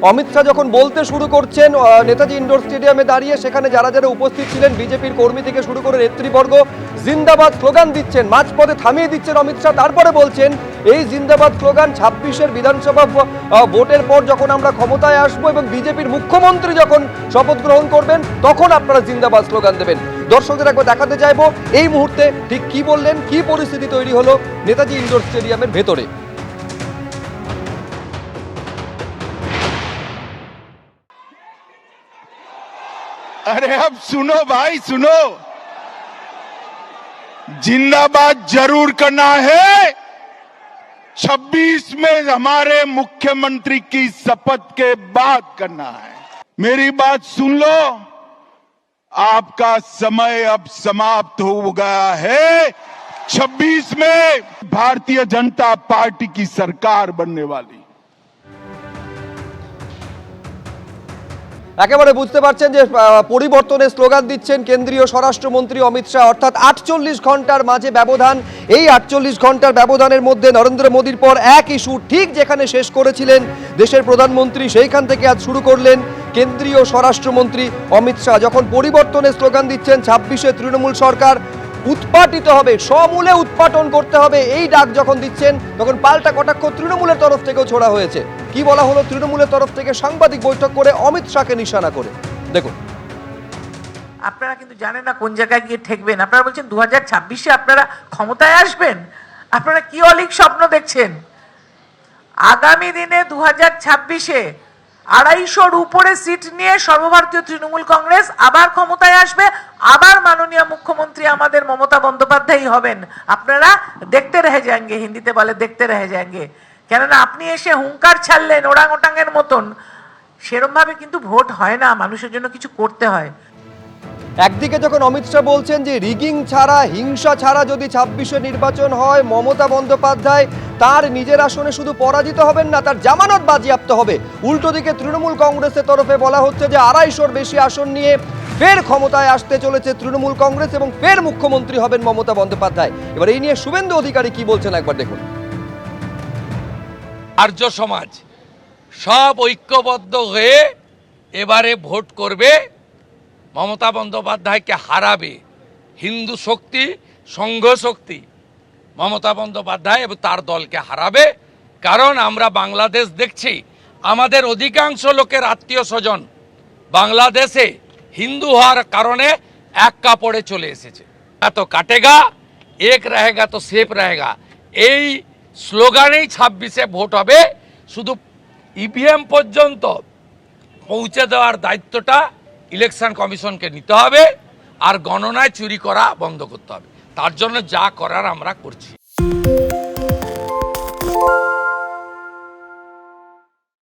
অমিত শাহ যখন বলতে শুরু করছেন নেতাজি ইন্ডোর স্টেডিয়ামে দাঁড়িয়ে, সেখানে যারা যারা উপস্থিত ছিলেন বিজেপির কর্মী থেকে শুরু করে নেতৃবর্গ জিন্দাবাদ স্লোগান দিচ্ছেন, মাঝপথে থামিয়ে দিচ্ছেন অমিত শাহ। তারপরে বলছেন এই জিন্দাবাদ স্লোগান 26-এর বিধানসভা ভোটের পর যখন আমরা ক্ষমতায় আসবো এবং বিজেপির মুখ্যমন্ত্রী যখন শপথ গ্রহণ করবেন তখন আপনারা জিন্দাবাদ স্লোগান দেবেন। দর্শকদের একবার দেখাতে চাইবো এই মুহূর্তে ঠিক কি বললেন, কি পরিস্থিতি তৈরি হলো নেতাজি ইন্ডোর স্টেডিয়ামের ভেতরে। अरे अब सुनो भाई सुनो, जिंदाबाद जरूर करना है। 26 में हमारे मुख्यमंत्री की शपथ के बाद करना है। मेरी बात सुन लो, आपका समय अब समाप्त हो गया है। 26 में भारतीय जनता पार्टी की सरकार बनने वाली। একেবারে বুঝতে পারছেন যে পরিবর্তনের স্লোগান দিচ্ছেন কেন্দ্রীয় স্বরাষ্ট্রমন্ত্রী অমিত শাহ, অর্থাৎ 48 ঘন্টার মাঝে ব্যবধান। এই 48 ঘন্টার ব্যবধানের মধ্যে নরেন্দ্র মোদীর পর এক ইস্যু ঠিক যেখানে শেষ করেছিলেন দেশের প্রধানমন্ত্রী, সেইখান থেকে আজ শুরু করলেন কেন্দ্রীয় স্বরাষ্ট্রমন্ত্রী অমিত শাহ। যখন পরিবর্তনের স্লোগান দিচ্ছেন, 26-এ তৃণমূল সরকার উৎপাটিত হবে, সমূলে উৎপাটন করতে হবে, এই ডাক যখন দিচ্ছেন তখন পাল্টা কটাক্ষ তৃণমূলের তরফ থেকেও ছোড়া হয়েছে। কি বলা হলো তৃণমূলের তরফ থেকে সাংবাদিক বৈঠক করে অমিত শাহকে নিশানা করে, দেখুন। আপনারা কিন্তু জানেন না কোন জায়গায় গিয়ে ঠেকবেন। আপনারা বলছেন 2026-এ আপনারা ক্ষমতায় আসবেন। আপনারা কি অলীক স্বপ্ন দেখছেন? আগামী দিনে 2026-এ 250-র উপরে সিট নিয়ে সর্বভারতীয় তৃণমূল কংগ্রেস আবার ক্ষমতায় আসবে, আবার মাননীয় মুখ্যমন্ত্রী আমাদের মমতা বন্দ্যোপাধ্যায় হবেন। আপনারা দেখতে রহে যাएंगे, হিন্দিতে বলে দেখতে রহে যাएंगे। কেননা আপনি এসে হুঙ্কার ছাড়লেন ওরাং ওটাঙের মতন, সেরকম ভাবে কিন্তু ভোট হয় না, মানুষের জন্য কিছু করতে হয়। একদিকে যখন অমিত শাহ বলছেন যে রিগিং ছাড়া, হিংসা ছাড়া যদি 26-এ নির্বাচন হয়, মমতা বন্দ্যোপাধ্যায় তার নিজের আসনে শুধু পরাজিত হবেন না, তার জামানত বাজেয়াপ্ত হবে। উল্টো দিকে তৃণমূল কংগ্রেসের তরফে বলা হচ্ছে যে 250-র বেশি আসন নিয়ে ফের ক্ষমতায় আসতে চলেছে তৃণমূল কংগ্রেস এবং ফের মুখ্যমন্ত্রী হবেন মমতা বন্দ্যোপাধ্যায়। এবার এই নিয়ে শুভেন্দু অধিকারী কি বলছেন একবার দেখুন। আর্য সমাজ সব ঐক্যবদ্ধ হয়ে এবারে ভোট করবে, মমতা বন্দ্যোপাধ্যায়কে হারাবে। হিন্দু শক্তি, সংঘ শক্তি মমতা বন্দ্যোপাধ্যায় এবং তার দলকে হারাবে। কারণ আমরা বাংলাদেশ দেখছি, আমাদের অধিকাংশ লোকের আত্মীয় স্বজন বাংলাদেশে হিন্দু হওয়ার কারণে এক কাপড়ে চলে এসেছে। এত কাটেগা এক রহেগা তো সেফ রহেগা, এই স্লোগানেই 26-এ ভোট হবে। শুধু ইভিএম পর্যন্ত পৌঁছে দেওয়ার দায়িত্বটা ইলেকশন কমিশনকে নিতে হবে, আর গণনায় চুরি করা বন্ধ করতে হবে। তার জন্য যা করার আমরা করছি।